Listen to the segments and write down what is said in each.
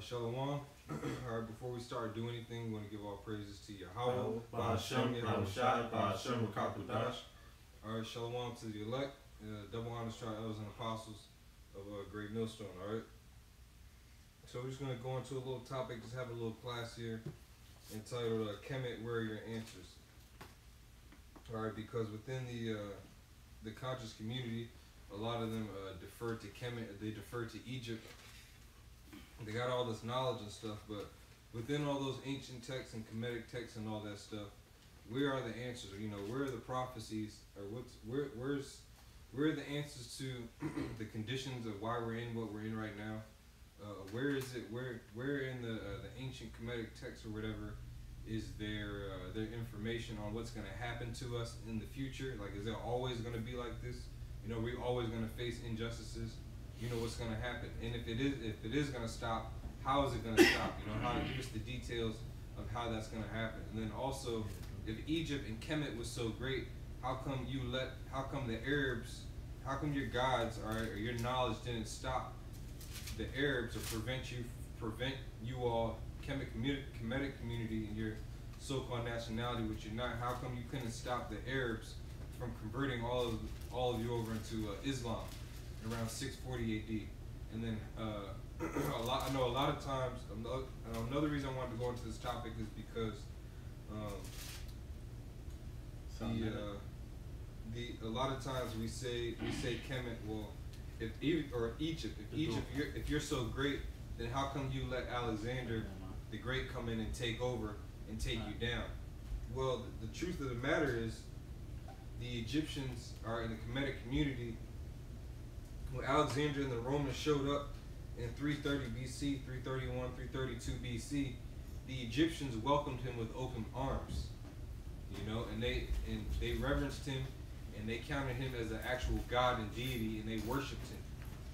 Shalom. All right, before we start doing anything, we want to give all praises to Yahweh, Ba'ashem, Yahushai, Ba'ashem, Rakatudash. All right, Shalom to the elect, double honors, elders, and apostles of Great Millstone. All right. So we're just gonna go into a little topic, just have a little class here, entitled "Kemet, Where Are Your Answers?" All right, because within the conscious community, a lot of them defer to Kemet, they defer to Egypt. They got all this knowledge and stuff, but within all those ancient texts and Kemetic texts and all that stuff, where are the answers? You know, where are the prophecies, or where are the answers to the conditions of why we're in what we're in right now? Where is it? Where in the ancient Kemetic text or whatever is their information on what's going to happen to us in the future? Like, is it always going to be like this? You know, we're always going to face injustices. You know what's going to happen, and if it is going to stop, how is it going to stop? You know, how give us the details of how that's going to happen, and then also, if Egypt and Kemet was so great, how come the Arabs, how come your gods or your knowledge didn't stop the Arabs or prevent you all Kemetic community and your so-called nationality, which you're not? How come you couldn't stop the Arabs from converting all of you over into Islam around 640 AD? And then I know a lot of times, another reason I wanted to go into this topic is because a lot of times we say Kemet, well, if Egypt, if you're so great, then how come you let Alexander the Great come in and take over and take you down? Well, the truth of the matter is, the Egyptians are in the Kemetic community. When Alexander and the Romans showed up in 330 BC, 331, 332 BC, the Egyptians welcomed him with open arms. You know, and they reverenced him, and they counted him as an actual god and deity, and they worshipped him.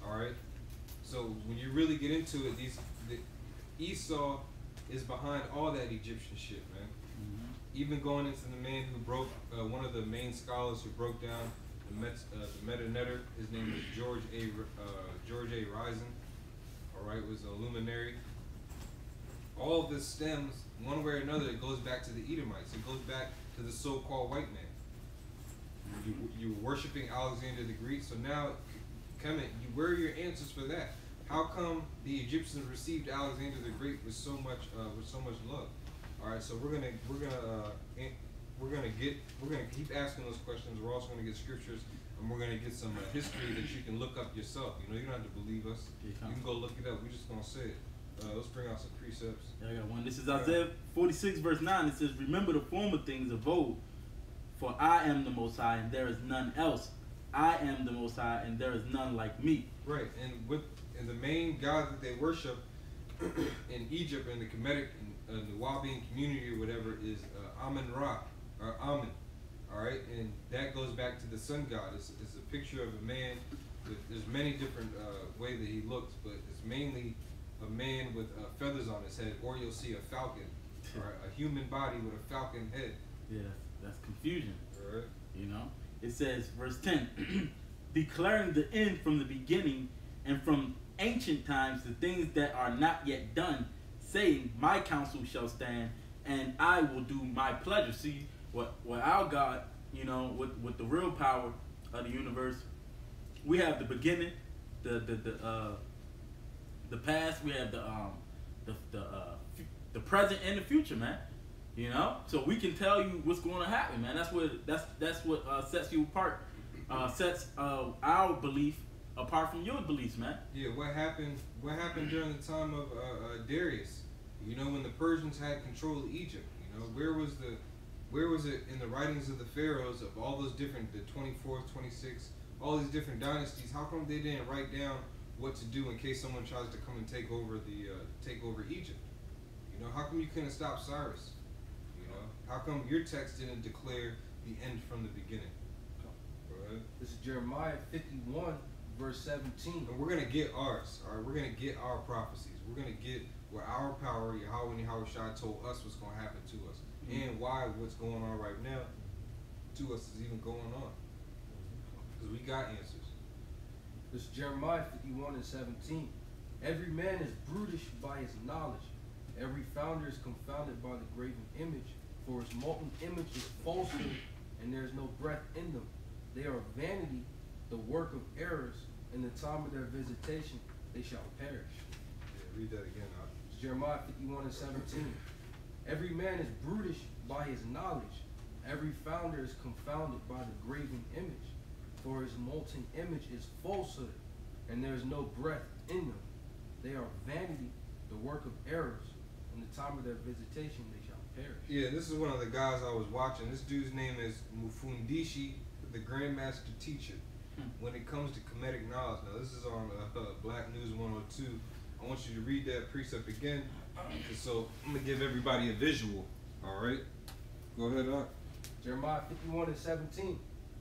All right. So when you really get into it, Esau is behind all that Egyptian shit, man. Mm-hmm. Even going into the man who broke, one of the main scholars who broke down the Meta Netter, his name was George A. Risen. All right, was a luminary. All of this stems, one way or another, it goes back to the Edomites. It goes back to the so-called white man. You were worshiping Alexander the Great, so now, Kemet, where are your answers for that? How come the Egyptians received Alexander the Great with so much love? All right, so we're gonna keep asking those questions. We're also gonna get scriptures, and we're gonna get some history that you can look up yourself. You know, you don't have to believe us. You can go look it up. We're just gonna say it. Let's bring out some precepts. Yeah, I got one. This is Isaiah 46 verse 9. It says, "Remember the former things of old, for I am the Most High, and there is none else. I am the Most High, and there is none like me." Right, and the main god that they worship in Egypt, in the Kemetic, the Nubian community or whatever, is Amun-Ra, or Amun. All right, and that goes back to the sun god. It's a picture of a man there's many different way that he looks, but it's mainly a man with feathers on his head, or you'll see a falcon, or a human body with a falcon head. Yeah, that's confusion. All right. You know, it says, verse 10, declaring the end from the beginning, and from ancient times the things that are not yet done, saying, my counsel shall stand, and I will do my pleasure. See, what our God, you know, with the real power of the universe, we have the beginning, the past, we have the present and the future, man. You know, so we can tell you what's going to happen, man. That's what sets you apart, sets our belief apart from your beliefs, man. Yeah, what happened during the time of Darius? You know, when the Persians had control of Egypt. You know, where was it in the writings of the pharaohs of all those different, the 24th, 26th, all these different dynasties? How come they didn't write down what to do in case someone tries to come and take over Egypt? You know, how come you couldn't stop Cyrus? You know, how come your text didn't declare the end from the beginning? Right? This is Jeremiah 51, verse 17. And we're gonna get ours. All right, we're gonna get our prophecies. We're gonna get where our power, Yahweh and Yahweh Shai, told us what's gonna happen to us, and why what's going on right now to us is even going on. Because we got answers. This is Jeremiah 51 and 17. Every man is brutish by his knowledge. Every founder is confounded by the graven image. For his molten image is falsehood, and there is no breath in them. They are vanity, the work of errors. In the time of their visitation, they shall perish. Yeah, read that again. It's Jeremiah 51:17. Every man is brutish by his knowledge. Every founder is confounded by the graven image. For his molten image is falsehood, and there is no breath in them. They are vanity, the work of errors. In the time of their visitation, they shall perish. Yeah, this is one of the guys I was watching. This dude's name is Mufundishi, the Grandmaster Teacher. When it comes to Kemetic knowledge, now this is on Black News 102. I want you to read that precept again. So I'm gonna give everybody a visual. All right, go ahead, Doc. Jeremiah 51:17.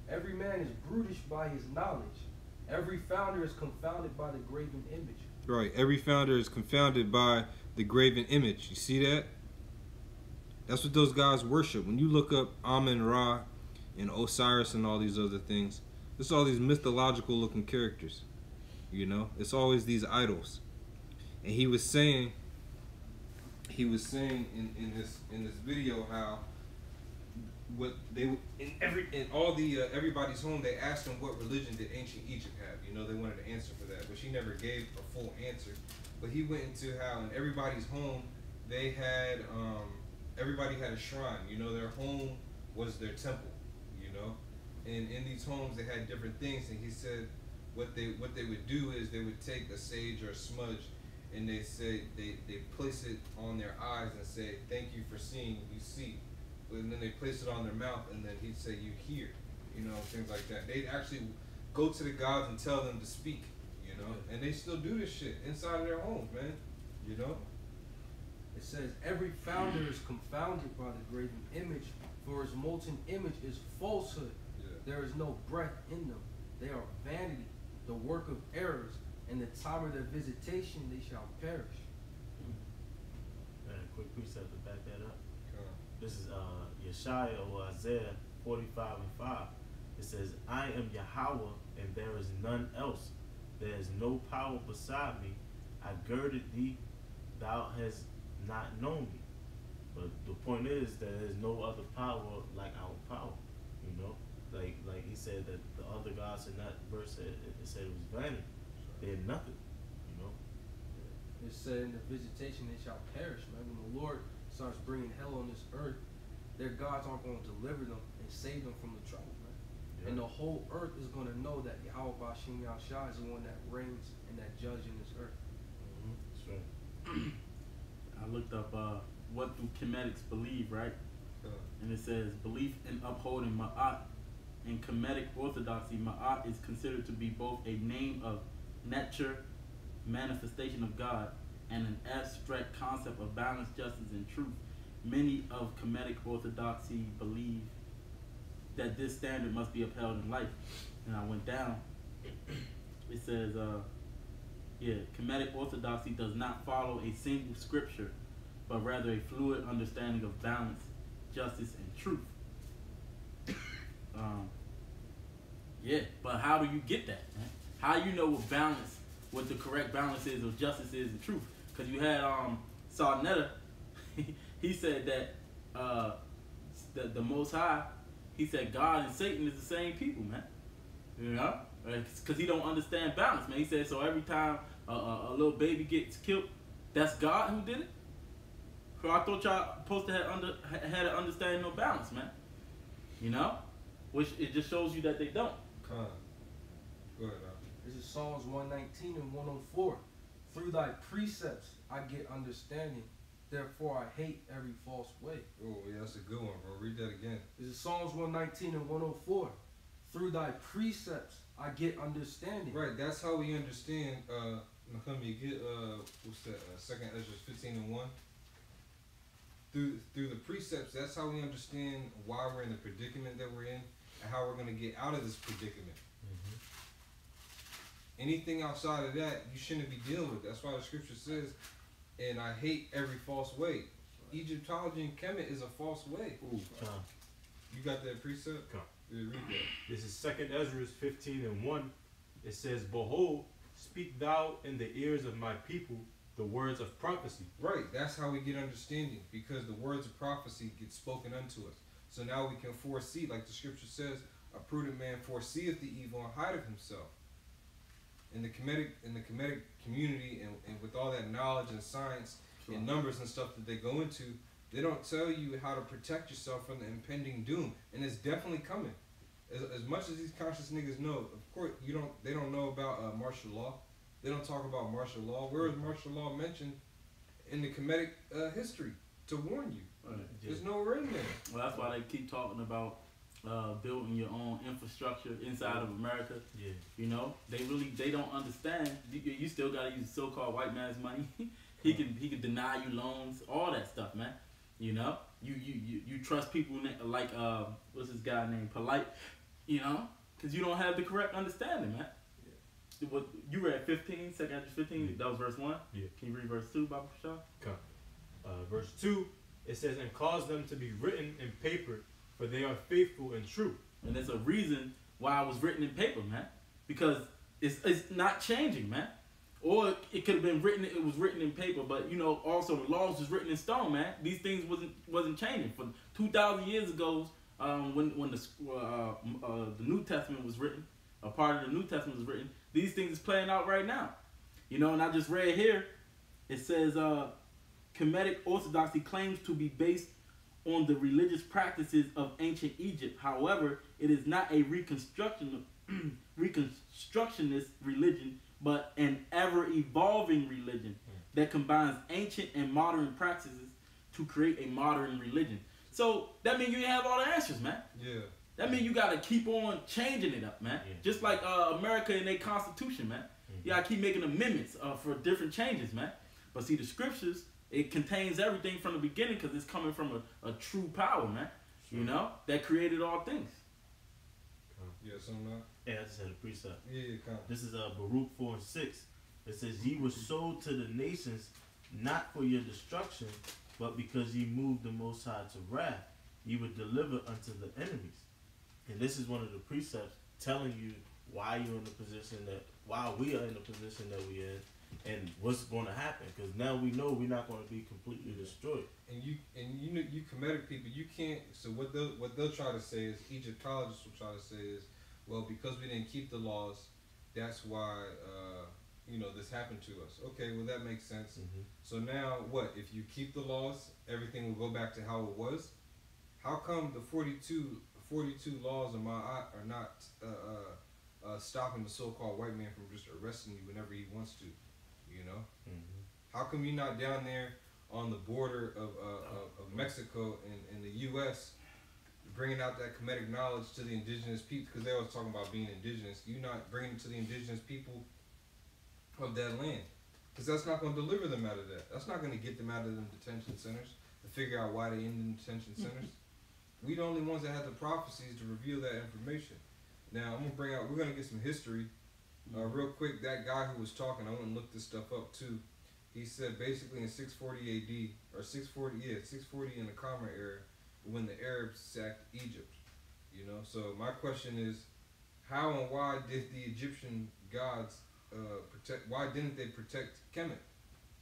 Every man is brutish by his knowledge. Every founder is confounded by the graven image. Right, every founder is confounded by the graven image. You see that? That's what those guys worship. When you look up Amun-Ra and Osiris and all these other things, it's all these mythological looking characters. You know, it's always these idols. And he was saying in this video how what they in all the everybody's home, they asked him what religion did ancient Egypt have. You know, they wanted an answer for that, but she never gave a full answer. But he went into how in everybody's home they had everybody had a shrine. You know, their home was their temple. You know, and in these homes they had different things. And he said what they would do is they would take a sage or a smudge, and they say they place it on their eyes and say, "Thank you for seeing. You see." And then they place it on their mouth, and then he'd say, "You hear," you know, things like that. They'd actually go to the gods and tell them to speak, you know, and they still do this shit inside of their homes, man, you know. It says, every founder is confounded by the graven image, for his molten image is falsehood. Yeah. There is no breath in them. They are vanity, the work of errors. In the time of their visitation, they shall perish. And a quick precept to back that up. This is Yeshaya or Isaiah 45:5. It says, I am Yahweh, and there is none else. There is no power beside me. I girded thee, thou hast not known me. But the point is that there's no other power like our power. You know? Like he said that the other gods in that verse it said it was vanity. They're nothing. You know? It said in the visitation they shall perish, man. When the Lord starts bringing hell on this earth, their gods aren't going to deliver them and save them from the trouble, man. Yeah. And the whole earth is going to know that Yahweh Bashim Yahshua is the one that reigns and that judge in this earth. Mm-hmm. That's right. I looked up what do Kemetics believe, right? And it says belief in upholding Ma'at. In Kemetic orthodoxy, Ma'at is considered to be both a name of nature, manifestation of God, and an abstract concept of balance, justice, and truth. Many of Kemetic orthodoxy believe that this standard must be upheld in life. And I went down. It says, Kemetic orthodoxy does not follow a single scripture, but rather a fluid understanding of balance, justice, and truth. But how do you get that, man? How you know what the correct balance is of justice is and truth? Because you had Sarnetta, he said that the Most High, he said God and Satan is the same people, man. You know? Because he don't understand balance, man. He said, so every time a little baby gets killed, that's God who did it? So I thought y'all supposed to had an understanding of balance, man. You know? Which it just shows you that they don't. Go ahead, This is Psalms 119 and 104. Through thy precepts I get understanding, therefore I hate every false way. Oh, yeah, that's a good one, bro. Read that again. This is Psalms 119 and 104. Through thy precepts I get understanding. Right, that's how we understand, you get, what's that, 2nd Ezra 15 and 1. Through the precepts, that's how we understand why we're in the predicament that we're in and how we're going to get out of this predicament. Mm-hmm. Anything outside of that, you shouldn't be dealing with. That's why the scripture says, and I hate every false way. Egyptology and Kemet is a false way. Ooh, you got that precept? Come. Yeah, read that. This is 2nd Ezra 15 and 1. It says, behold, speak thou in the ears of my people the words of prophecy. Right, that's how we get understanding, because the words of prophecy get spoken unto us. So now we can foresee, like the scripture says, a prudent man foreseeth the evil and hideth himself. In the Kemetic community, and with all that knowledge and science and numbers and stuff that they go into, they don't tell you how to protect yourself from the impending doom, and it's definitely coming. As much as these conscious niggas know, of course, they don't know about martial law. They don't talk about martial law. Where is martial law mentioned in the Kemetic history to warn you? Right. There's nowhere in there. Well, that's why they keep talking about building your own infrastructure inside of America. Yeah. You know, they don't understand. You still gotta use so-called white man's money. he can deny you loans, all that stuff, man. You know, you trust people like what's this guy named Polite, you know, because you don't have the correct understanding, man. Yeah. What you read 15, second chapter 15, Yeah. that was verse 1. Yeah. Can you read verse 2, Baba Shah? Come. Verse 2, it says, and cause them to be written in paper, for they are faithful and true. And there's a reason why it was written in paper, man, because it's not changing, man. Or it could have been written. It was written in paper, but you know, also the laws was written in stone, man. These things wasn't changing. For 2,000 years ago, when the New Testament was written, a part of the New Testament was written. These things is playing out right now, you know. And I just read here, it says Kemetic Orthodoxy claims to be based on the religious practices of ancient Egypt. However, it is not a reconstructionist religion, but an ever-evolving religion that combines ancient and modern practices to create a modern religion. So that means you have all the answers, man. Yeah. That means you gotta keep on changing it up, man. Yeah. Just like America and their constitution, man. You gotta keep making amendments for different changes, man. But see, the scriptures, it contains everything from the beginning because it's coming from a true power, man. Sure. You know, that created all things. Yeah, something like Yeah, I just had a precept. Yeah, come. This is Baruch 4 and 6. It says, ye were sold to the nations, not for your destruction, but because ye moved the Most High to wrath, ye were delivered unto the enemies. And this is one of the precepts telling you why you're in the position that, why we are in the position that we're in, and what's going to happen. Because now we know we're not going to be completely destroyed. And you know, you Kemetic people, you can't. So what they'll try to say is, Egyptologists will try to say is, well, because we didn't keep the laws, that's why you know, this happened to us. Okay, well that makes sense. Mm-hmm. So now what? If you keep the laws, everything will go back to how it was. How come the 42 laws of Ma'at are not stopping the so-called white man from just arresting you whenever he wants to? You know? Mm-hmm. How come you're not down there on the border of Mexico and the U.S. bringing out that Kemetic knowledge to the indigenous people? Because they always talking about being indigenous. You're not bringing it to the indigenous people of that land. Because that's not going to deliver them out of that. That's not going to get them out of them detention centers to figure out why they in the detention centers. We the only ones that have the prophecies to reveal that information. Now, we're going to get some history. Real quick, that guy who was talking, I went and looked this stuff up too. He said basically in 640 AD, or 640 in the Common Era, when the Arabs sacked Egypt. You know, so my question is, how and why did the Egyptian gods protect? Why didn't they protect Kemet?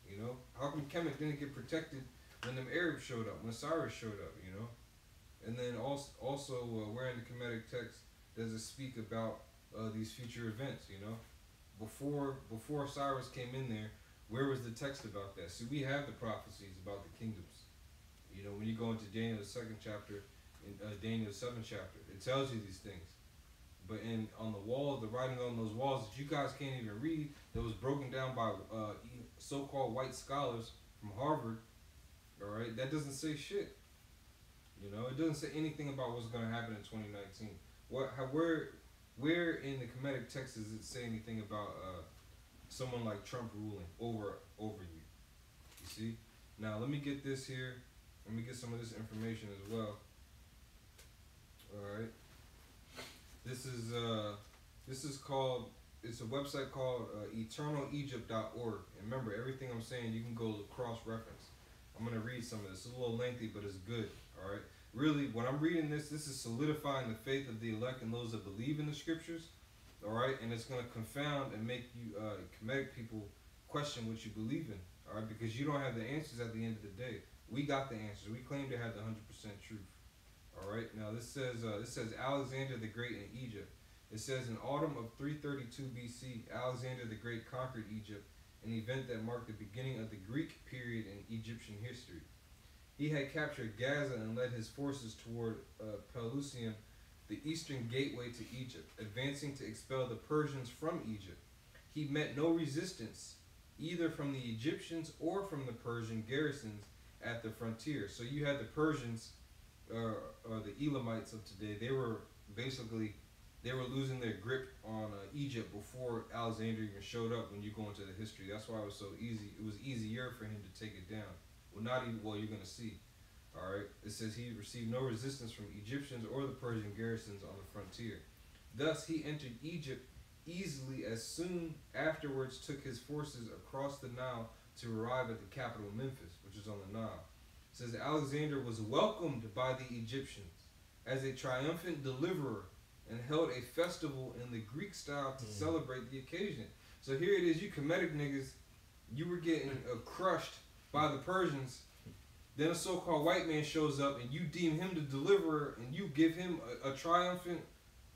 You know, how come Kemet didn't get protected when them Arabs showed up, when Cyrus showed up? You know, and then also where in the Kemetic text does it speak about these future events? You know, before Cyrus came in there, where was the text about that? See, we have the prophecies about the kingdoms. You know, when you go into Daniel's 2nd chapter, in Daniel's 7th chapter, it tells you these things. But on the walls, the writing on those walls that you guys can't even read, that was broken down by so-called white scholars from Harvard, all right, that doesn't say shit. You know, it doesn't say anything about what's going to happen in 2019. Where in the Kemetic text does it say anything about someone like Trump ruling over you? You see? Now, let me get this here. Let me get some of this information as well. All right. This is called. It's a website called EternalEgypt.org. And remember, everything I'm saying, you can go cross-reference. I'm gonna read some of this. It's a little lengthy, but it's good. All right. Really, when I'm reading this is solidifying the faith of the elect and those that believe in the scriptures. All right, and it's going to confound and make you Kemetic people question what you believe in. All right, because you don't have the answers at the end of the day. We got the answers. We claim to have the 100% truth. All right. Now this says Alexander the Great in Egypt. It says in autumn of 332 BC, Alexander the Great conquered Egypt, an event that marked the beginning of the Greek period in Egyptian history. He had captured Gaza and led his forces toward Pelusium, the eastern gateway to Egypt, advancing to expel the Persians from Egypt. He met no resistance, either from the Egyptians or from the Persian garrisons at the frontier. So you had the Persians, or the Elamites of today. They were losing their grip on Egypt before Alexander even showed up. When you go into the history, that's why it was so easy. It was easier for him to take it down. Well, not even. Well, you're gonna see. All right. It says he received no resistance from Egyptians or the Persian garrisons on the frontier. Thus, he entered Egypt easily. As soon afterwards, took his forces across the Nile to arrive at the capital Memphis, which is on the Nile. It says Alexander was welcomed by the Egyptians as a triumphant deliverer and held a festival in the Greek style to celebrate the occasion. So here it is, you Kemetic niggas, you were getting crushed by the Persians. Then a so-called white man shows up and you deem him the deliverer and you give him a triumphant,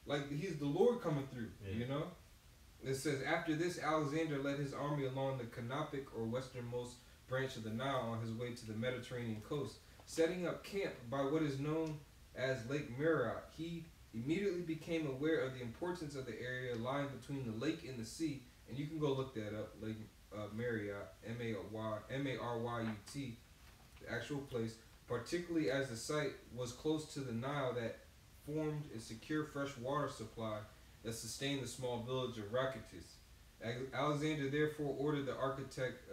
like he's the Lord coming through, you know? It says, after this, Alexander led his army along the Canopic or westernmost branch of the Nile on his way to the Mediterranean coast, setting up camp by what is known as Lake Meroe. He immediately became aware of the importance of the area lying between the lake and the sea, and you can go look that up, Lake Meroe, Maryut, the actual place, particularly as the site was close to the Nile that formed a secure fresh water supply that sustained the small village of Rakitis. Alexander therefore ordered the architect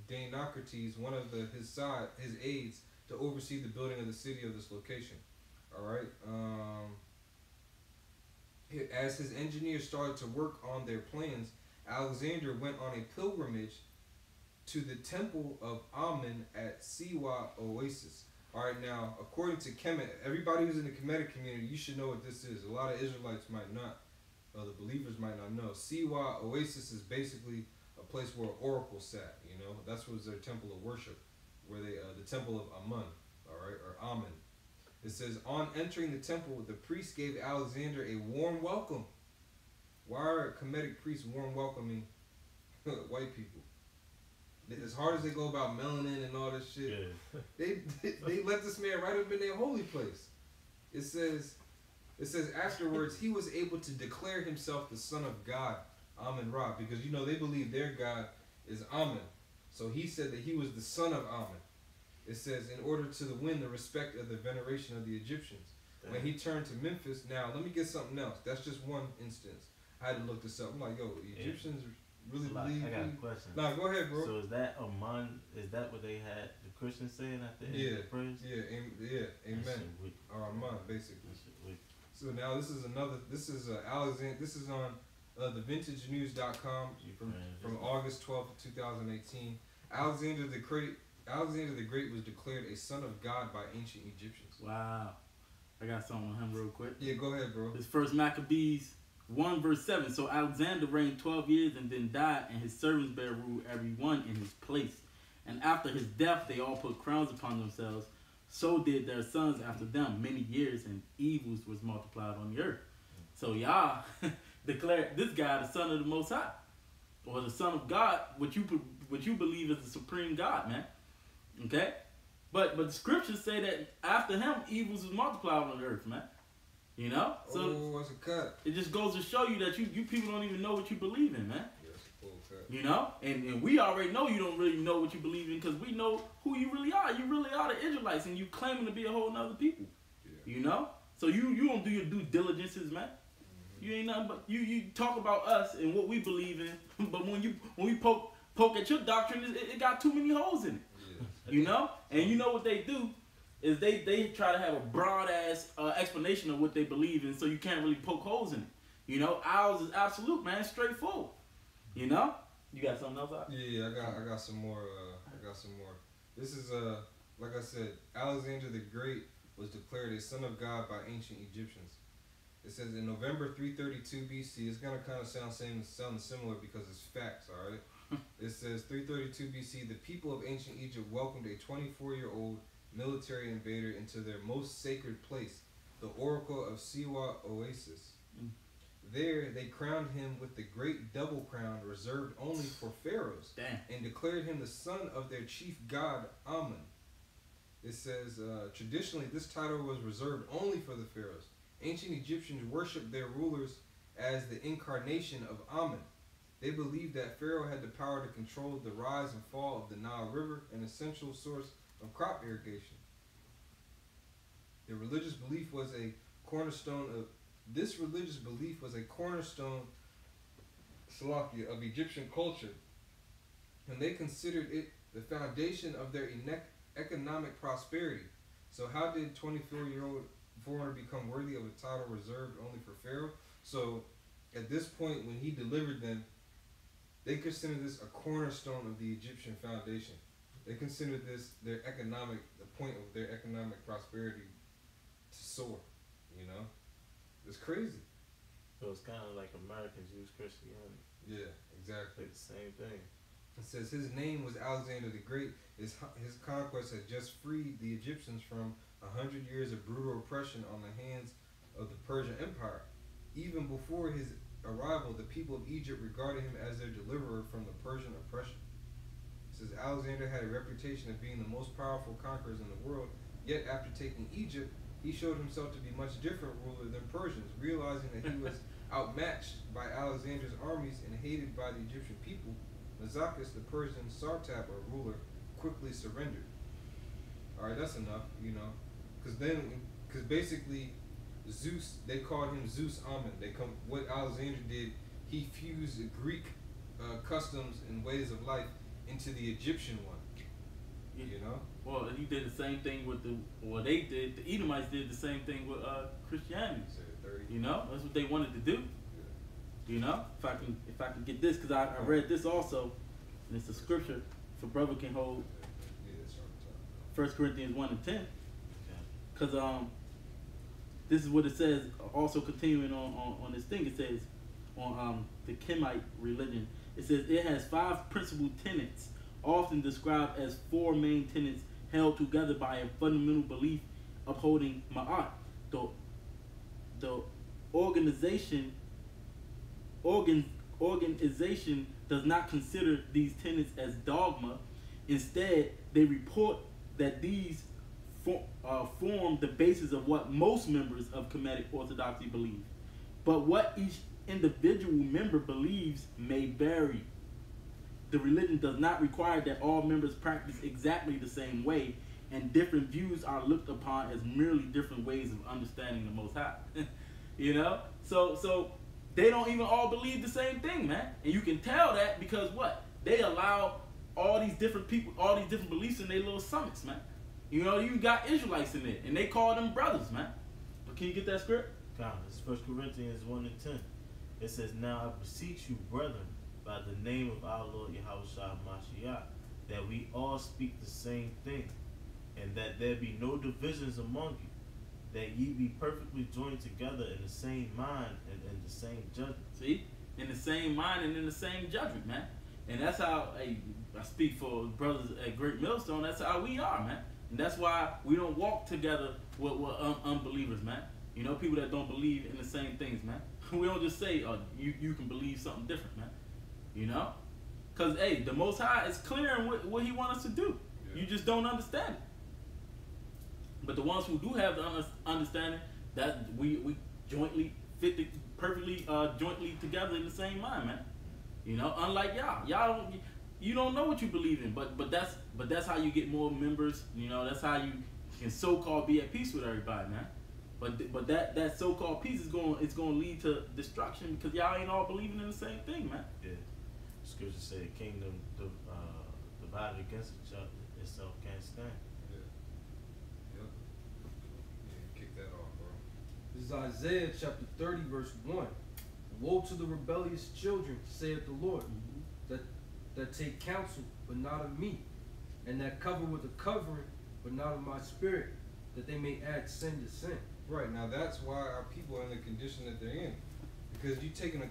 Dinocrates, one of his aides, to oversee the building of the city of this location. All right. As his engineers started to work on their plans, Alexander went on a pilgrimage to the temple of Amun at Siwa Oasis. All right, now, according to Kemet, everybody who's in the Kemetic community, you should know what this is. A lot of Israelites might not, or the believers might not know. Siwa Oasis is basically a place where Oracle sat, you know. That's was their temple of worship, where they, the temple of Amun, all right, or Amun. It says, on entering the temple, the priest gave Alexander a warm welcome. Why are Kemetic priests warm welcoming white people? As hard as they go about melanin and all this shit, they let this man right up in their holy place. It says afterwards he was able to declare himself the son of God, Amun Ra, because you know they believe their God is Amun. So he said that he was the son of Amun. It says in order to win the respect of the veneration of the Egyptians. When he turned to Memphis, now let me get something else. That's just one instance. I had to look this up. I'm like, yo, the Egyptians really believe. I got a question. Nah, go ahead, bro. So is that Amun? Is that what they had the Christians saying at the end of the prayers? Amen. Or Amun, basically. So now this is Alexander. This is on thevintagenews.com from August 12th, 2018. Alexander the Great was declared a son of God by ancient Egyptians. Wow. I got something on him real quick. Yeah, go ahead, bro. This first Maccabees 1 verse 7. So Alexander reigned 12 years and then died, and his servants bare rule every one in his place. And after his death they all put crowns upon themselves. So did their sons after them many years, and evils was multiplied on the earth. So y'all declared this guy the son of the Most High, or the son of God, what you believe is the supreme God, man. Okay, but the scriptures say that after him evils was multiplied on the earth, man. You know, so what's a cut? It just goes to show you that you people don't even know what you believe in, man. Yeah, it's a full cut. You know, and we already know you don't really know what you believe in because we know who you really are. You really are the Israelites, and you claiming to be a whole nother people. Yeah. You know, so you don't do your due diligences, man. You ain't nothing but you talk about us and what we believe in, but when we poke at your doctrine, it got too many holes in it. Yeah. You know, and you know what they do is they try to have a broad ass explanation of what they believe in, so you can't really poke holes in it. You know, ours is absolute, man, straightforward. You know, you got something else out? Yeah, I got some more. This is like I said, Alexander the Great was declared a son of God by ancient Egyptians. It says in November 332 BC. It's gonna kind of sound similar because it's facts. All right. It says 332 BC. The people of ancient Egypt welcomed a 24-year-old military invader into their most sacred place, the Oracle of Siwa Oasis. There, they crowned him with the great double crown reserved only for pharaohs, and declared him the son of their chief god Amun. It says traditionally this title was reserved only for the pharaohs. Ancient Egyptians worshipped their rulers as the incarnation of Amun. They believed that Pharaoh had the power to control the rise and fall of the Nile River, an essential source of crop irrigation. The religious belief was a cornerstone of Salakia, of Egyptian culture, and they considered it the foundation of their economic prosperity. So how did 24-year-old foreigner become worthy of a title reserved only for Pharaoh? So at this point, when he delivered them, they considered this a cornerstone of the Egyptian foundation. They considered this the point of their economic prosperity to soar. You know, it's crazy. So it's kind of like Americans use Christianity. Yeah, exactly. It's the same thing. It says his name was Alexander the Great. His conquest had just freed the Egyptians from 100 years of brutal oppression on the hands of the Persian Empire. Even before his arrival, the people of Egypt regarded him as their deliverer from the Persian oppression. It says Alexander had a reputation of being the most powerful conquerors in the world, yet after taking Egypt, he showed himself to be much different ruler than Persians. Realizing that he was outmatched by Alexander's armies and hated by the Egyptian people, Mazakas, the Persian Sartap or ruler, quickly surrendered. Alright, that's enough, you know. Because basically, Zeus, they called him Zeus Amun. What Alexander did, he fused Greek customs and ways of life into the Egyptian one. You know? Well, he did the same thing with the Edomites did the same thing with Christianity. You know, that's what they wanted to do. Yeah. You know, if I can get this, because I read this also, and it's a scripture for brother can hold. Yeah, 1 Corinthians 1 and 10. Because this is what it says. Also continuing on this thing, it says on the Kemet religion, it says it has 5 principal tenets, often described as 4 main tenets held together by a fundamental belief upholding Ma'at. The organization does not consider these tenets as dogma. Instead, they report that these form the basis of what most members of Kemetic Orthodoxy believe. But what each individual member believes may vary. The religion does not require that all members practice exactly the same way, and different views are looked upon as merely different ways of understanding the Most High. You know? So they don't even all believe the same thing, man. And you can tell that because what? They allow all these different people, all these different beliefs in their little summits, man. You know, you got Israelites in there, and they call them brothers, man. But can you get that script? It's 1 Corinthians 1 and 10. It says, "Now I beseech you, brethren, by the name of our Lord Yahushua Mashiach, that we all speak the same thing, and that there be no divisions among you, that ye be perfectly joined together in the same mind and in the same judgment." See? In the same mind and in the same judgment, man. And that's how, I speak for brothers at Great Millstone, that's how we are, man. And that's why we don't walk together with unbelievers, man. You know, people that don't believe in the same things, man. We don't just say, oh, you can believe something different, man. You know? Because, hey, the Most High is clear in what he wants us to do. Yeah. You just don't understand it. But the ones who do have the understanding, that we jointly fit perfectly jointly together in the same mind, man. You know, unlike y'all you don't know what you believe in, but that's how you get more members. You know, that's how you can so-called be at peace with everybody, man. But that so-called peace is going lead to destruction because y'all ain't all believing in the same thing, man. Yeah, scripture say kingdom divided against itself can't stand. Kick that off, bro. This is Isaiah chapter 30, verse 1. Woe to the rebellious children, saith the Lord, that take counsel, but not of me, and that cover with a covering, but not of my spirit, that they may add sin to sin. Right, now that's why our people are in the condition that they're in. Because you taking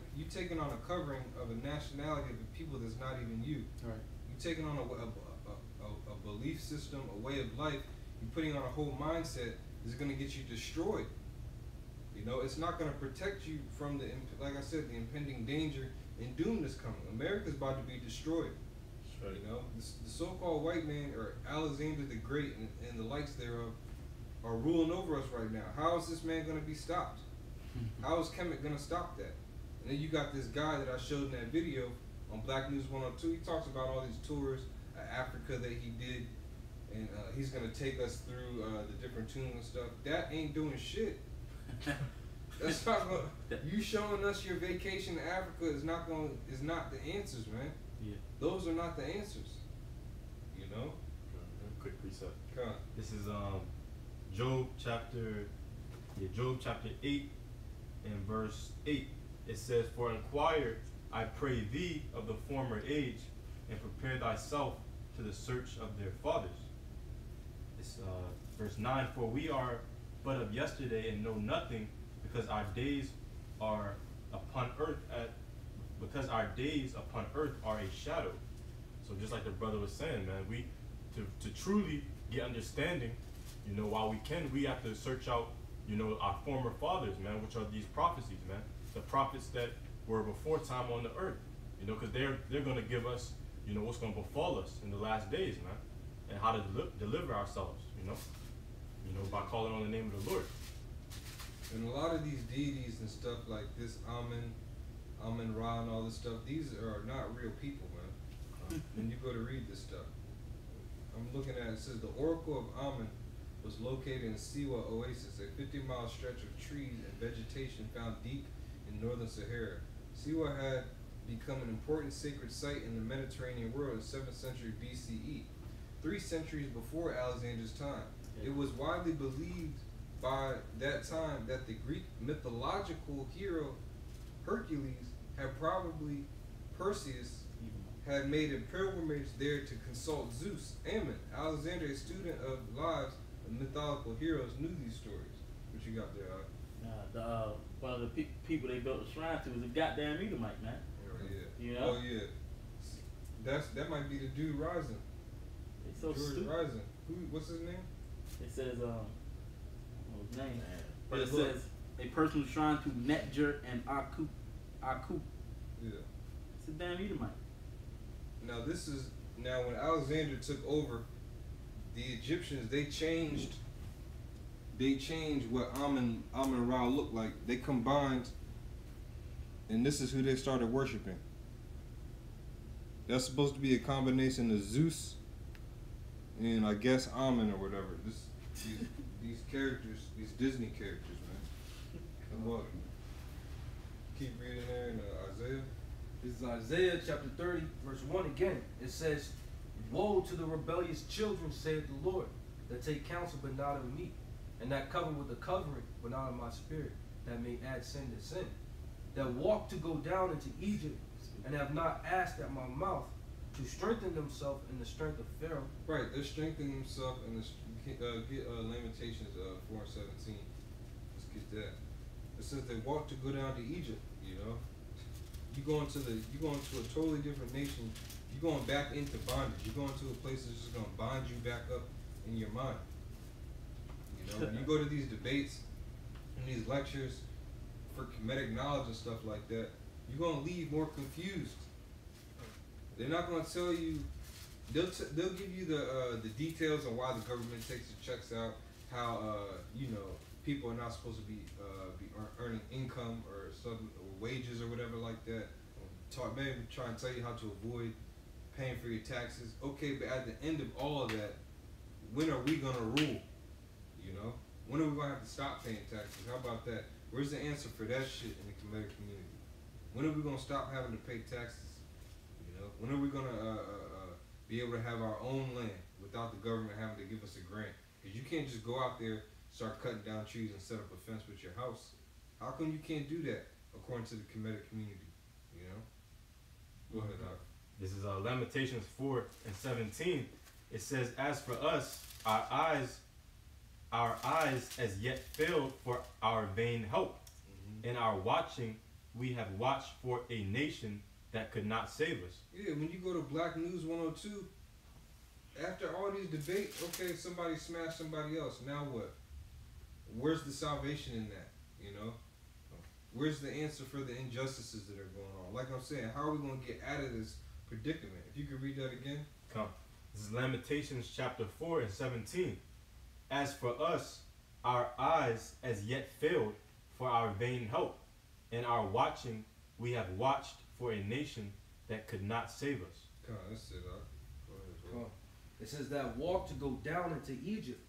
on a covering of a nationality of the people that's not even you. Right. You taking on a belief system, a way of life. You putting on a whole mindset is going to get you destroyed. You know, it's not going to protect you from the, like I said, the impending danger and doom that's coming. America's about to be destroyed. Right. You know, the so-called white man, or Alexander the Great and the likes thereof, are ruling over us right now. How is this man going to be stopped? How is Kemet going to stop that? And then you got this guy that I showed in that video on Black News 102. He talks about all these tours of Africa that he did, and he's going to take us through the different tombs and stuff. That ain't doing shit. That's not gonna, you showing us your vacation to Africa is not the answers, man. Yeah. Those are not the answers. You know? Quick precept. Come on. This is Job chapter 8 and verse 8. It says, "For inquire, I pray thee, of the former age, and prepare thyself to the search of their fathers." It's verse 9. "For we are but of yesterday and know nothing, because our days upon earth are a shadow." So just like the brother was saying, man, we to truly get understanding, you know, while we have to search out, you know, our former fathers, man, which are these prophecies, man, the prophets that were before time on the earth, you know, because they're going to give us, you know, what's going to befall us in the last days, man, and how to deliver ourselves, you know, by calling on the name of the Lord. And a lot of these deities and stuff like this, Amun Ra and all this stuff, these are not real people, man. When you go to read this stuff, I'm looking at it says the Oracle of Amun was located in Siwa Oasis, a 50-mile stretch of trees and vegetation found deep in northern Sahara. Siwa had become an important sacred site in the Mediterranean world in 7th century BCE, 3 centuries before Alexander's time. It was widely believed by that time that the Greek mythological hero Hercules Perseus had made a pilgrimage there to consult Zeus. Ammon, Alexander, a student of lives of mythological heroes, knew these stories. What you got there, One of the people they built a shrine to was a goddamn Edomite, man. Yeah. You know? Oh yeah. That might be the dude rising. It's so George stupid. Rising. What's his name? It says what's his name? But it Look. says a personal shrine to Netjer and Aku. Yeah. It's a damn Edomite. Now when Alexander took over, the Egyptians they changed what Amun Ra looked like. They combined, and this is who they started worshiping. That's supposed to be a combination of Zeus and I guess Amun or whatever. These characters, these Disney characters, man. Come on. Keep reading there in Isaiah. This is Isaiah chapter 30, verse 1 again. It says, "Woe to the rebellious children, saith the Lord, that take counsel but not of me, and that cover with a covering but not of my spirit, that may add sin to sin, that walk to go down into Egypt, and have not asked at my mouth, to strengthen themselves in the strength of Pharaoh." Right, they're strengthening themselves in get Lamentations 4:17. Let's get that. It says they walk to go down to Egypt. You know, you going to a totally different nation. You're going back into bondage. You're going to a place that's just gonna bind you back up in your mind. You know, when you go to these debates and these lectures for Kemetic knowledge and stuff like that, you're gonna leave more confused. They're not gonna tell you. They'll give you the details on why the government takes the checks out, how people are not supposed to be earning income or wages or whatever like that. Maybe try and tell you how to avoid paying for your taxes. Okay, but at the end of all of that, when are we gonna rule? You know, when are we gonna have to stop paying taxes? How about that? Where's the answer for that shit in the Kemetic community? When are we gonna stop having to pay taxes? You know, when are we gonna be able to have our own land without the government having to give us a grant? Because you can't just go out there, start cutting down trees and set up a fence with your house. How come you can't do that according to the Kemetic community? You know? Go ahead, Doc. This is Lamentations 4:17. It says, "As for us, our eyes our eyes as yet failed for our vain hope. In our watching, we have watched for a nation that could not save us. Yeah, when you go to Black News 102, after all these debates, okay, somebody smashed somebody else. Now what? Where's the salvation in that? You know? Where's the answer for the injustices that are going on? Like I'm saying, how are we going to get out of this predicament? If you could read that again. Come. This is Lamentations chapter 4 and 17. As for us, our eyes as yet failed for our vain hope. In our watching, we have watched for a nation that could not save us. Come on, that's it. Go ahead, bro. It says that walk to go down into Egypt,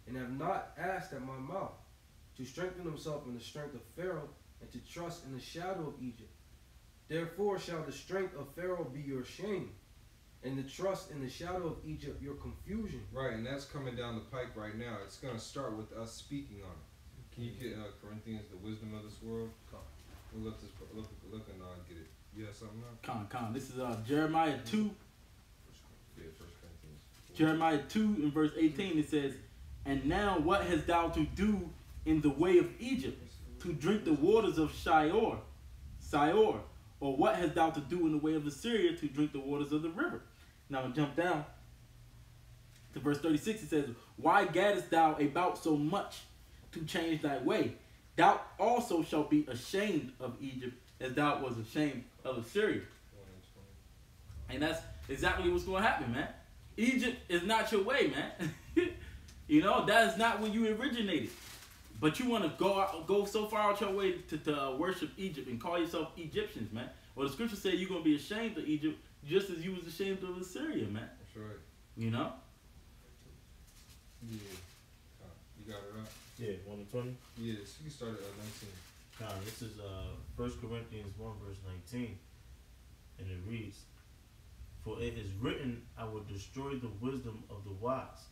and have not asked at my mouth, to strengthen himself in the strength of Pharaoh, and to trust in the shadow of Egypt. Therefore shall the strength of Pharaoh be your shame, and the trust in the shadow of Egypt your confusion. Right, and that's coming down the pike right now. It's going to start with us speaking on it. Can you get Corinthians, the wisdom of this world? We'll look and get it. You have something now? Con. This is Jeremiah 2. Yeah, 1 Corinthians. Jeremiah 2 in verse 18. It says, "And now what hast thou to do in the way of Egypt, to drink the waters of Shior? Or what hast thou to do in the way of Assyria, to drink the waters of the river?" Now I'm jump down to verse 36. It says, "Why gaddest thou about so much to change thy way? Thou also shalt be ashamed of Egypt, as thou was ashamed of Assyria." And that's exactly what's going to happen, man. Egypt is not your way, man. You know, that is not where you originated. But you want to go so far out your way to worship Egypt and call yourself Egyptians, man. Well, the scripture said you're going to be ashamed of Egypt just as you was ashamed of Assyria, man. That's right. You know? Yeah. You got it right? Yeah, 1 and 20. Yes, you can start at 19. This is 1 Corinthians 1 verse 19. And it reads, "For it is written, I will destroy the wisdom of the wise,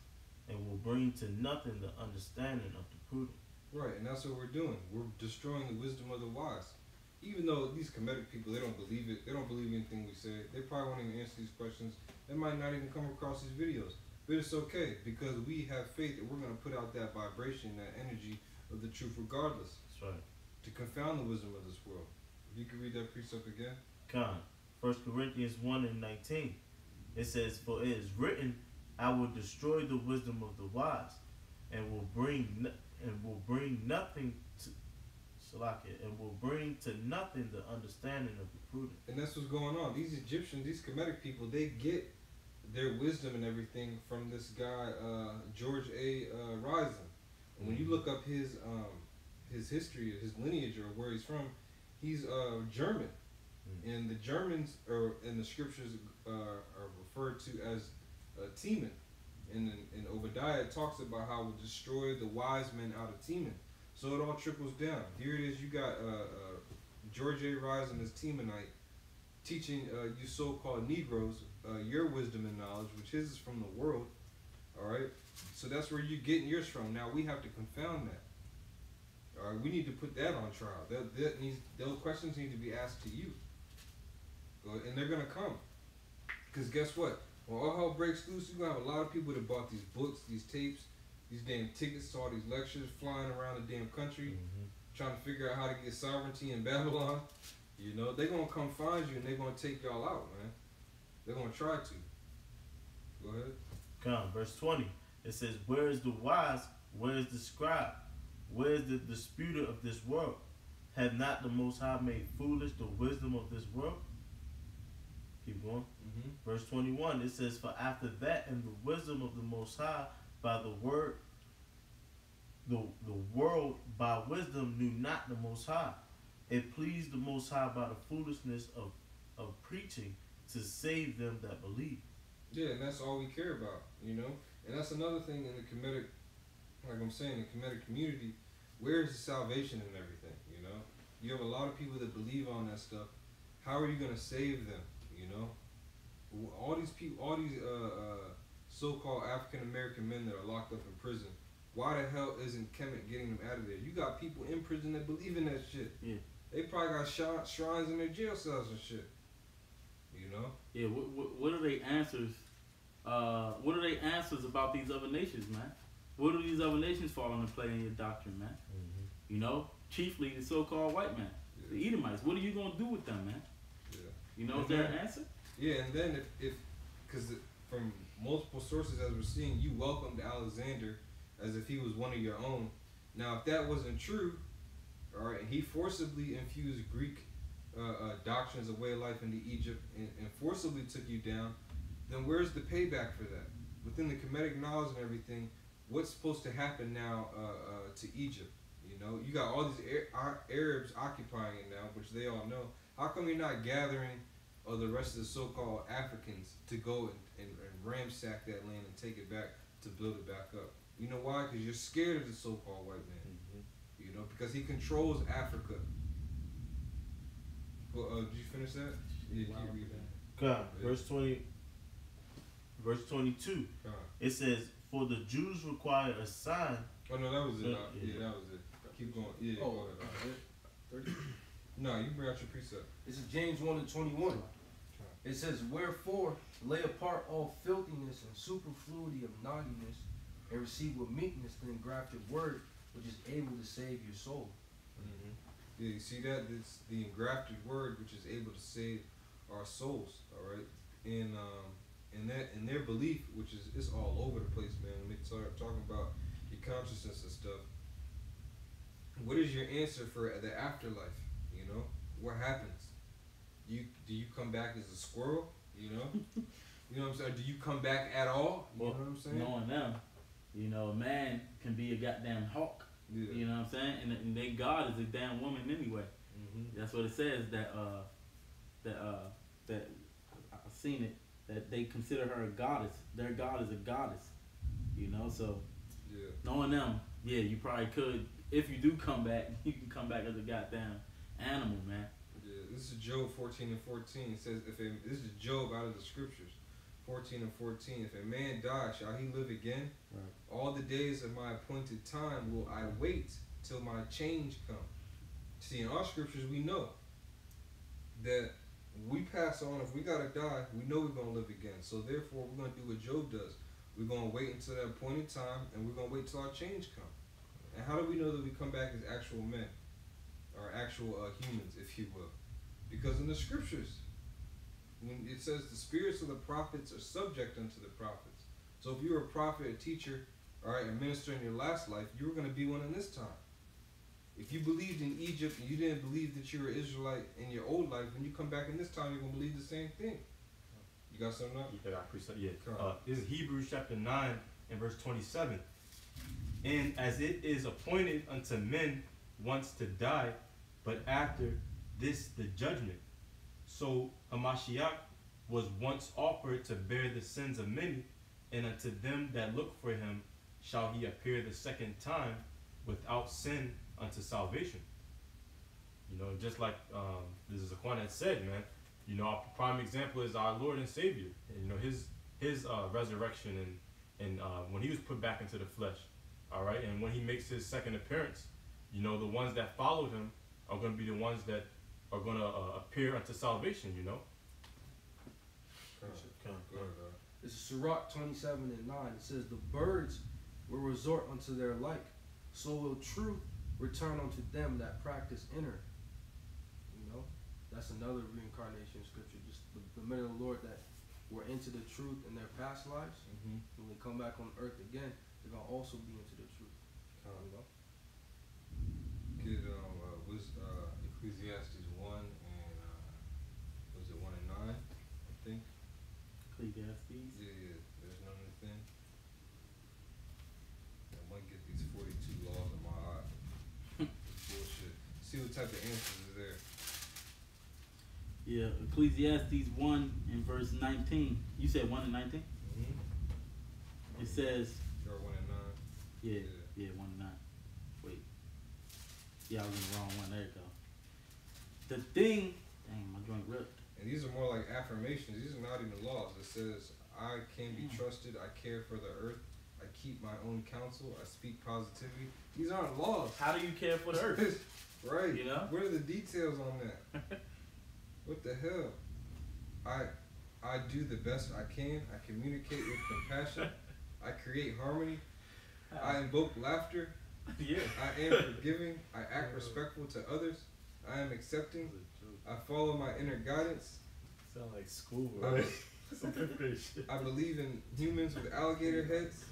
and will bring to nothing the understanding of the prudent." Right, and that's what we're doing. We're destroying the wisdom of the wise. Even though these Kemetic people, they don't believe it. They don't believe anything we say. They probably won't even answer these questions. They might not even come across these videos. But it's okay, because we have faith that we're going to put out that vibration, that energy of the truth regardless. That's right. To confound the wisdom of this world. If you could read that precept again. 1 Corinthians 1 and 19. It says, "For it is written, I will destroy the wisdom of the wise, and will bring nothing to nothing the understanding of the prudent." And that's what's going on. These Egyptians, these Kemetic people, they get their wisdom and everything from this guy, George A. Rising. And when you look up his history, his lineage, or where he's from, he's German. And the Germans are in the scriptures are referred to as Teman. And in Obadiah it talks about how it will destroy the wise men out of Teman. So it all trickles down. Here it is. You got George A. Rising as Temanite teaching you so-called Negroes your wisdom and knowledge, which his is from the world. All right. So that's where you're getting yours from. Now we have to confound that. All right. We need to put that on trial. Those questions need to be asked to you. And they're gonna come. Because guess what? When all hell breaks loose, you're gonna have a lot of people that bought these books, these tapes, these damn tickets to all these lectures, flying around the damn country, trying to figure out how to get sovereignty in Babylon. You know, they're gonna come find you and they're gonna take y'all out, man. They're gonna try to. Go ahead. Verse 20. It says, "Where is the wise? Where is the scribe? Where is the disputer of this world? Have not the Most High made foolish the wisdom of this world?" Keep going. Verse 21, it says, "For after that, in the wisdom of the Most High, by the word, the world by wisdom knew not the Most High. It pleased the Most High by the foolishness of preaching to save them that believe." Yeah, and that's all we care about, you know? And that's another thing in the Kemetic, like I'm saying, the Kemetic community, where is the salvation and everything, you know? You have a lot of people that believe on that stuff. How are you going to save them, you know? All these people, all these so-called African-American men that are locked up in prison, why the hell isn't Kemet getting them out of there? You got people in prison that believe in that shit. Yeah. They probably got shrines in their jail cells and shit. You know? Yeah, what are they answers? What are they answers about these other nations, man? What do these other nations fall into play in your doctrine, man? You know, chiefly the so-called white man, the Edomites. What are you gonna do with them, man? Yeah. You know, And is there then- an answer? Yeah, and then if because from multiple sources as we're seeing, you welcomed Alexander as if he was one of your own. Now, if that wasn't true, all right, and he forcibly infused Greek doctrines of way of life into Egypt and forcibly took you down, then where's the payback for that? Within the Kemetic knowledge and everything, what's supposed to happen now to Egypt? You know, you got all these Arabs occupying it now, which they all know. How come you're not gathering the rest of the so-called Africans to go and ransack that land and take it back to build it back up? You know why? Because you're scared of the so-called white man. You know, because he controls Africa. Well, did you finish that? Yeah, keep reading. God, verse 22. God. It says, "For the Jews require a sign." Oh no, that was it. Yeah. Yeah, that was it. Keep going. Yeah. Oh, Go ahead. 30. No, you bring out your precept. This is James 1:21. It says, "Wherefore lay apart all filthiness and superfluity of naughtiness, and receive with meekness the engrafted word, which is able to save your soul." Mm-hmm. Yeah, you see that? It's the engrafted word which is able to save our souls. All right, and in their belief, which is it's all over the place, man. When they start talking about your consciousness and stuff, what is your answer for the afterlife? You know, what happens? Do you come back as a squirrel? You know, you know what I'm saying? Do you come back at all? You know what I'm saying? Knowing them, you know, a man can be a goddamn hawk. Yeah. You know what I'm saying? And they God is a damn woman anyway. Mm-hmm. That's what it says that I've seen it, that they consider her a goddess. Their God is a goddess. You know, so Yeah. knowing them, yeah, you probably could. If you do come back, you can come back as a goddamn animal, man. Yeah, this is Job 14:14. It says, this is Job out of the scriptures, 14:14. If a man die, shall he live again? Right. All the days of my appointed time will I wait till my change come. See, in our scriptures, we know that we pass on. If we gotta die, we know we're gonna live again. So therefore, we're gonna do what Job does. We're gonna wait until that appointed time, and we're gonna wait till our change come. And how do we know that we come back as actual men? Or actual humans, if you will. Because in the scriptures, when it says the spirits of the prophets are subject unto the prophets. So if you were a prophet, a teacher, all right, a minister in your last life, you were going to be one in this time. If you believed in Egypt and you didn't believe that you were Israelite in your old life, when you come back in this time, you're going to believe the same thing. You got something else? Yeah, I appreciate. Yeah. Come on. This is Hebrews chapter 9 and verse 27. And as it is appointed unto men once to die, but after this the judgment. So a Mashiach was once offered to bear the sins of many, and unto them that look for him shall he appear the second time without sin unto salvation. You know, just like this is Aquan had said, man. You know, our prime example is our Lord and Savior. And, you know, his resurrection and when he was put back into the flesh. All right, and when he makes his second appearance, you know, the ones that followed him are going to be the ones that are going to appear unto salvation. You know. Go ahead, This is Sirach 27:9. It says, "The birds will resort unto their like, so will truth return unto them that practice inner." You know, that's another reincarnation scripture. Just the men of the Lord that were into the truth in their past lives, Mm-hmm. when they come back on earth again, they're gonna also be into the truth. You know? Get Ecclesiastes 1 and was it 1 and 9? I think. Ecclesiastes. Yeah. There's no new thing. I might get these 42 laws in my eye. Bullshit. See what type of answers is there. Yeah, Ecclesiastes 1 and verse 19. You said 1 and 19? Mm-hmm. It says, Or 1 and 9. yeah, 1 and 9. Wait. Yeah, I was in the wrong one. There you go. The thing, dang, my joint ripped. And these are more like affirmations. These are not even laws. It says, I can be trusted. I care for the earth. I keep my own counsel. I speak positivity. These aren't laws. How do you care for the earth? Right. You know? What are the details on that? What the hell? I do the best I can. I communicate with compassion. I create harmony. I invoke laughter. Yeah. I am forgiving. I act respectful to others. I am accepting. I follow my inner guidance. Sound like school, I, right? Some fifth grade shit. I believe in humans with alligator heads.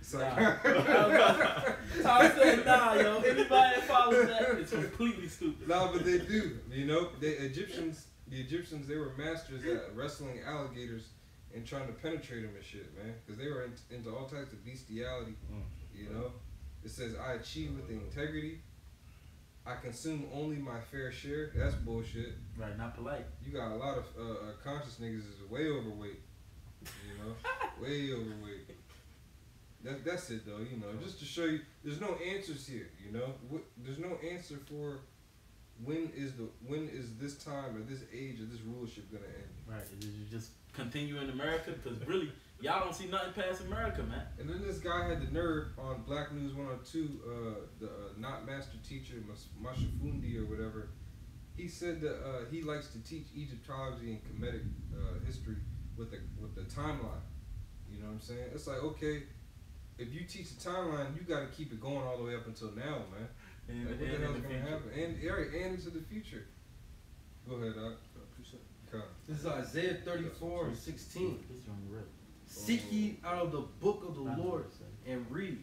It's like, I said, nah, yo. Anybody that follows that is completely stupid. nah, but they do. You know, the Egyptians, they were masters at wrestling alligators and trying to penetrate them and shit, man. Because they were into all types of bestiality. You know, it says I achieve with integrity. I consume only my fair share. That's bullshit. Right, not polite. You got a lot of conscious niggas is way overweight. You know, way overweight. That's it though. You know, just to show you, there's no answers here. You know, there's no answer for when is this time or this age or this rulership gonna end. Right, you just continue in America because really y'all don't see nothing past America, man. And then this guy had the nerve on Black News 102, the not master teacher Mashafundi or whatever. He said that he likes to teach Egyptology and Kemetic history with the timeline. You know what I'm saying? It's like, okay, if you teach the timeline, you got to keep it going all the way up until now, man. And, like, what the hell's gonna happen? And into the future. Go ahead, Doc. Come. This is Isaiah 34 and 16. This is on the road. Seek ye out of the book of the Not Lord the and read.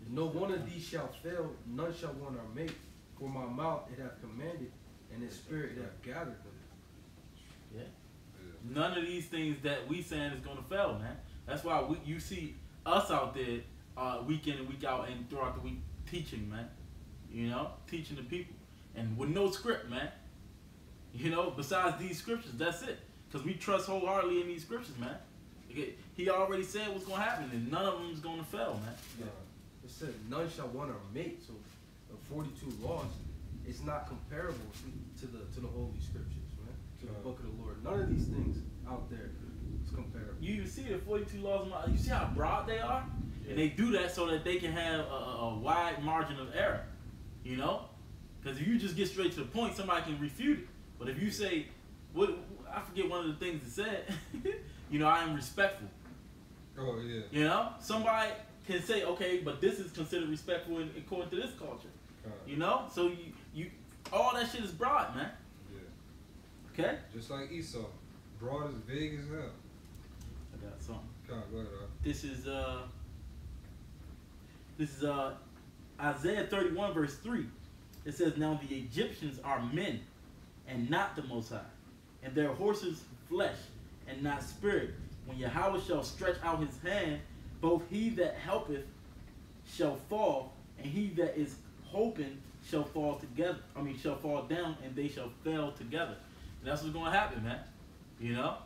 No one of these shall fail, none shall want our mate. For my mouth it hath commanded, and his spirit it hath gathered them. Yeah. None of these things that we saying is gonna fail, man. That's why you see us out there week in and week out and throughout the week teaching, man. You know, teaching the people. And with no script, man. You know, besides these scriptures, that's it. Because we trust wholeheartedly in these scriptures, man. He already said what's going to happen, and none of them is going to fail, man. Yeah. It said none shall want our mate. So the 42 laws is not comparable to the Holy Scriptures, man. To the book of the Lord. None of these things out there is comparable. You see the 42 laws, you see how broad they are? Yeah. And they do that so that they can have a wide margin of error, you know? Because if you just get straight to the point, somebody can refute it. But if you say, I forget one of the things it said, you know, I am respectful. Oh, yeah. You know? Somebody can say, okay, but this is considered respectful according to this culture. You know? So you all that shit is broad, man. Yeah. Okay? Just like Esau. Broad as big as hell. I got something. Come on, go ahead, Doc. This is Isaiah 31 verse 3. It says, now the Egyptians are men and not the Most High, and their horses flesh and not spirit. When Yahweh shall stretch out his hand, both he that helpeth shall fall, and he that is hoping shall fall together. Shall fall down, and they shall fail together. And that's what's going to happen, man. You know?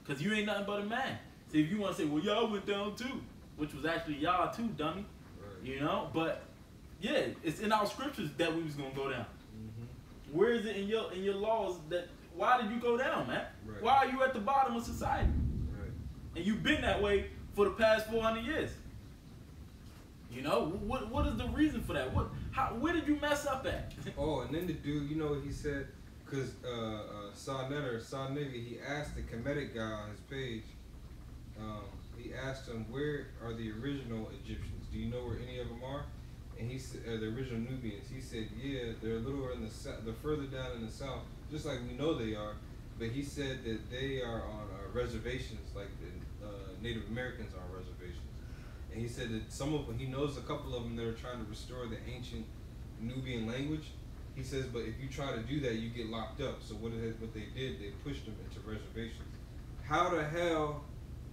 Because you ain't nothing but a man. See, if you want to say, well, y'all went down too, which was actually y'all too, dummy. Right. You know? But, yeah, it's in our scriptures that we was going to go down. Mm-hmm. Where is it in your laws that, why did you go down, man? Right. Why are you at the bottom of society? Right. And you've been that way for the past 400 years. You know? What is the reason for that? Where did you mess up at? Oh, and then the dude, you know what he said? Because Sa Nigga, he asked the Kemetic guy on his page, he asked him, where are the original Egyptians? Do you know where any of them are? And he said, the original Nubians. He said, yeah, they're a little in the south, they're further down in the south, just like we know they are. But he said that they are on reservations, like the Native Americans are on reservations. And he said that some of them, he knows a couple of them that are trying to restore the ancient Nubian language. He says, but if you try to do that, you get locked up. So what they did, they pushed them into reservations. How the hell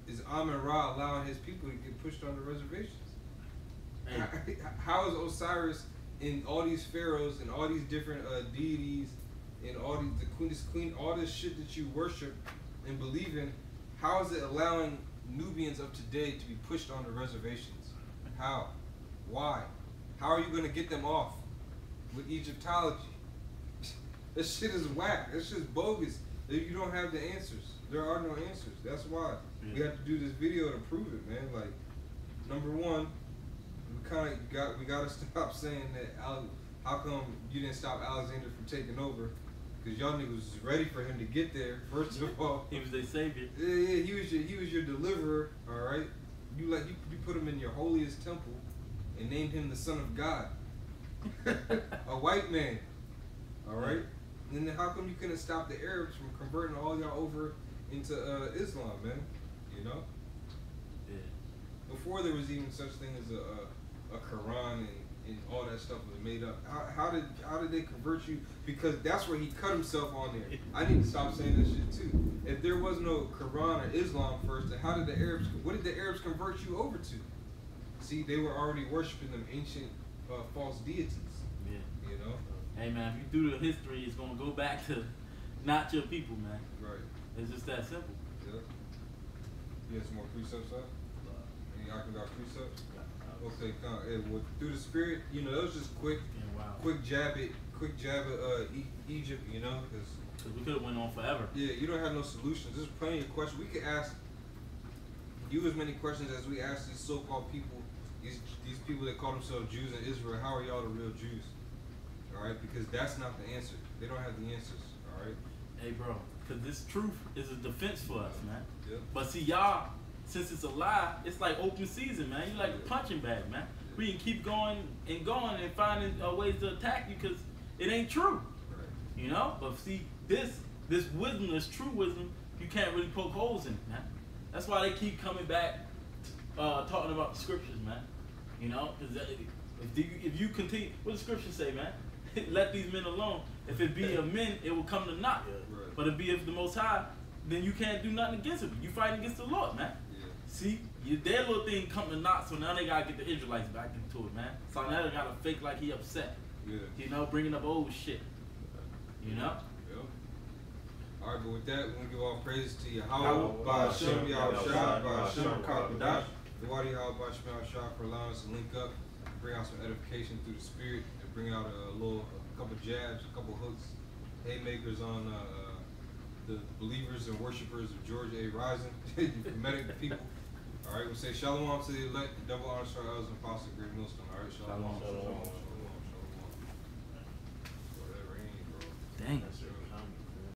is Amun-Ra allowing his people to get pushed onto reservations? Hey. How is Osiris and all these pharaohs and all these different deities and all these this queen, all this shit that you worship and believe in? How is it allowing Nubians of today to be pushed onto reservations? How? Why? How are you going to get them off with Egyptology? This shit is whack. This shit's bogus. You don't have the answers. There are no answers. That's why we have to do this video to prove it, man. Like, number one, we gotta stop saying that. How come you didn't stop Alexander from taking over? Because y'all niggas was ready for him to get there. First of all, he was their savior. Yeah, he was your deliverer. All right, you put him in your holiest temple and named him the Son of God. A white man. Alright? And then how come you couldn't stop the Arabs from converting all y'all over into Islam, man? You know? Yeah. Before there was even such thing as a Quran and all that stuff was made up. How did they convert you? Because that's where he cut himself on there. I need to stop saying this shit too. If there was no Quran or Islam first, then what did the Arabs convert you over to? See, they were already worshiping them ancient false deities. Yeah. You know? Hey man, if you do the history, it's gonna go back to not your people, man. Right. It's just that simple. Yeah. You got some more precepts, huh? Any y'all got precepts? Okay, well, through the spirit, you know, that was just quick jab at Egypt, you know, because we could have went on forever. Yeah, you don't have no solutions. There's plenty of questions. We could ask you as many questions as we ask these so-called people, these people that call themselves Jews in Israel. How are y'all the real Jews? All right, because that's not the answer. They don't have the answers. All right. Hey, bro, because this truth is a defense for us, man. Yeah. But see, y'all, since it's a lie, it's like open season, man. You like a punching bag, man. We can keep going and finding ways to attack you because it ain't true. Right. You know? But see, this wisdom, this true wisdom, you can't really poke holes in it, man. That's why they keep coming back talking about the scriptures, man. You know? Because if you continue, what does the scripture say, man? Let these men alone. If it be of men, it will come to naught. Right. But if it be of the Most High, then you can't do nothing against it. You fighting against the Lord, man. Yeah. See, their little thing come to naught, so now they gotta get the Israelites back into it, man. So now they gotta fake like he upset. Yeah. You know, bringing up old shit. You know? Yeah. Alright, but with that, we're gonna give all praises to Yahweh, Ba'ashem, Yahushua, Ba'ashem, Kakadash, Dawadi Yahweh, Ba'ashem, Yahushua, for allowing us to link up, bring out some edification through the spirit, and bring out a couple jabs, a couple hooks, haymakers on the believers and worshipers of George A. Rising, you Kemetic people. All right, we'll say shalom to the elect, double honor to our elders and apostles, great millstone. All right, shalom, shalom, shalom, shalom, shalom. Whatever, ain't, bro. Dang. That's